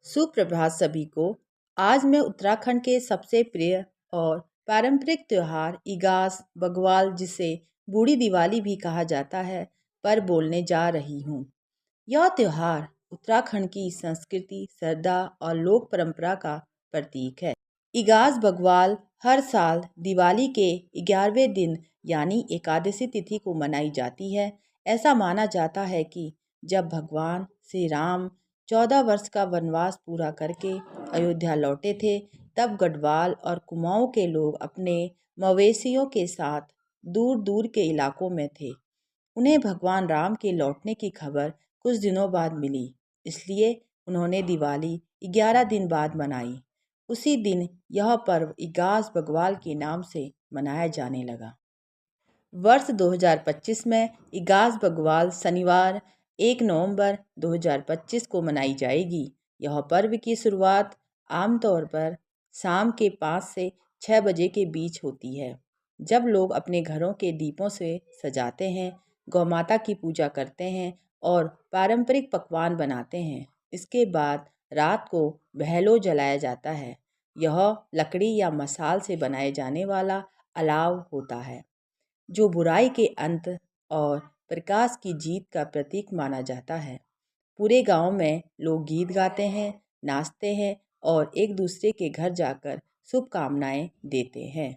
सुप्रभात सभी को। आज मैं उत्तराखंड के सबसे प्रिय और पारंपरिक त्योहार इगास बग्वाल, जिसे बूढ़ी दिवाली भी कहा जाता है, पर बोलने जा रही हूँ। यह त्योहार उत्तराखंड की संस्कृति, श्रद्धा और लोक परंपरा का प्रतीक है। इगास बग्वाल हर साल दिवाली के 11वें दिन यानी एकादशी तिथि को मनाई जाती है। ऐसा माना जाता है कि जब भगवान श्री राम 14 वर्ष का वनवास पूरा करके अयोध्या लौटे थे, तब गढ़वाल और कुमाऊं के लोग अपने मवेशियों के साथ दूर दूर के इलाकों में थे। उन्हें भगवान राम के लौटने की खबर कुछ दिनों बाद मिली, इसलिए उन्होंने दिवाली 11 दिन बाद मनाई। उसी दिन यह पर्व इगास बग्वाल के नाम से मनाया जाने लगा। वर्ष 2025 में इगास बग्वाल शनिवार 1 नवंबर 2025 को मनाई जाएगी। यह पर्व की शुरुआत आमतौर पर शाम के 5 से 6 बजे के बीच होती है, जब लोग अपने घरों के दीपों से सजाते हैं, गौ माता की पूजा करते हैं और पारंपरिक पकवान बनाते हैं। इसके बाद रात को बहलो जलाया जाता है। यह लकड़ी या मसाल से बनाए जाने वाला अलाव होता है, जो बुराई के अंत और प्रकाश की जीत का प्रतीक माना जाता है। पूरे गांव में लोग गीत गाते हैं, नाचते हैं और एक दूसरे के घर जाकर शुभकामनाएं देते हैं।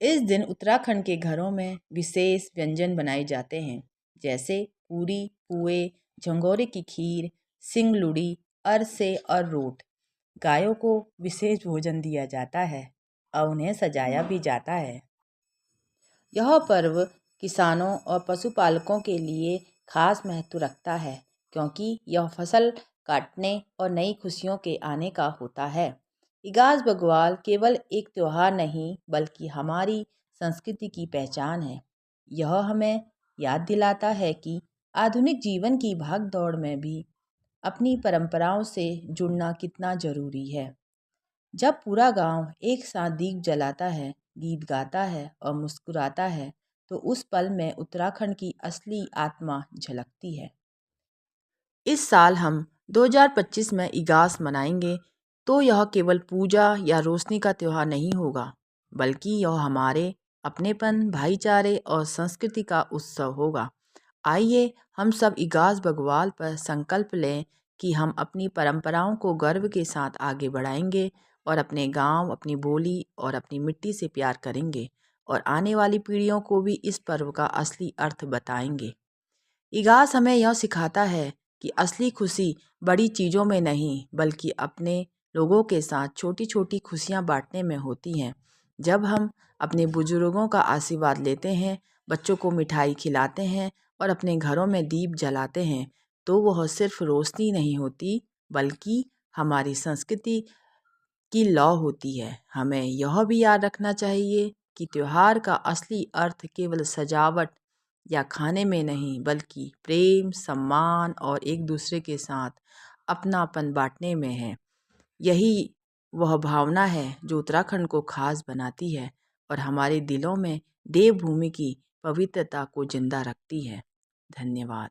इस दिन उत्तराखंड के घरों में विशेष व्यंजन बनाए जाते हैं, जैसे पूरी, पुए, झंगोरे की खीर, सिंगलुड़ी, अरसे और रोट। गायों को विशेष भोजन दिया जाता है और उन्हें सजाया भी जाता है। यह पर्व किसानों और पशुपालकों के लिए खास महत्व रखता है, क्योंकि यह फसल काटने और नई खुशियों के आने का होता है। इगास बग्वाल केवल एक त्योहार नहीं, बल्कि हमारी संस्कृति की पहचान है। यह हमें याद दिलाता है कि आधुनिक जीवन की भागदौड़ में भी अपनी परंपराओं से जुड़ना कितना जरूरी है। जब पूरा गांव एक साथ दीप जलाता है, गीत गाता है और मुस्कुराता है, तो उस पल में उत्तराखंड की असली आत्मा झलकती है। इस साल हम 2025 में इगास मनाएंगे, तो यह केवल पूजा या रोशनी का त्यौहार नहीं होगा, बल्कि यह हमारे अपनेपन, भाईचारे और संस्कृति का उत्सव होगा। आइए हम सब इगास बग्वाल पर संकल्प लें कि हम अपनी परंपराओं को गर्व के साथ आगे बढ़ाएंगे और अपने गांव, अपनी बोली और अपनी मिट्टी से प्यार करेंगे और आने वाली पीढ़ियों को भी इस पर्व का असली अर्थ बताएंगे। इगास हमें यह सिखाता है कि असली खुशी बड़ी चीज़ों में नहीं, बल्कि अपने लोगों के साथ छोटी छोटी खुशियाँ बांटने में होती हैं। जब हम अपने बुजुर्गों का आशीर्वाद लेते हैं, बच्चों को मिठाई खिलाते हैं और अपने घरों में दीप जलाते हैं, तो वह सिर्फ रोशनी नहीं होती, बल्कि हमारी संस्कृति की लौ होती है। हमें यह भी याद रखना चाहिए कि त्योहार का असली अर्थ केवल सजावट या खाने में नहीं, बल्कि प्रेम, सम्मान और एक दूसरे के साथ अपनापन बांटने में है। यही वह भावना है जो उत्तराखंड को खास बनाती है और हमारे दिलों में देवभूमि की पवित्रता को जिंदा रखती है। धन्यवाद।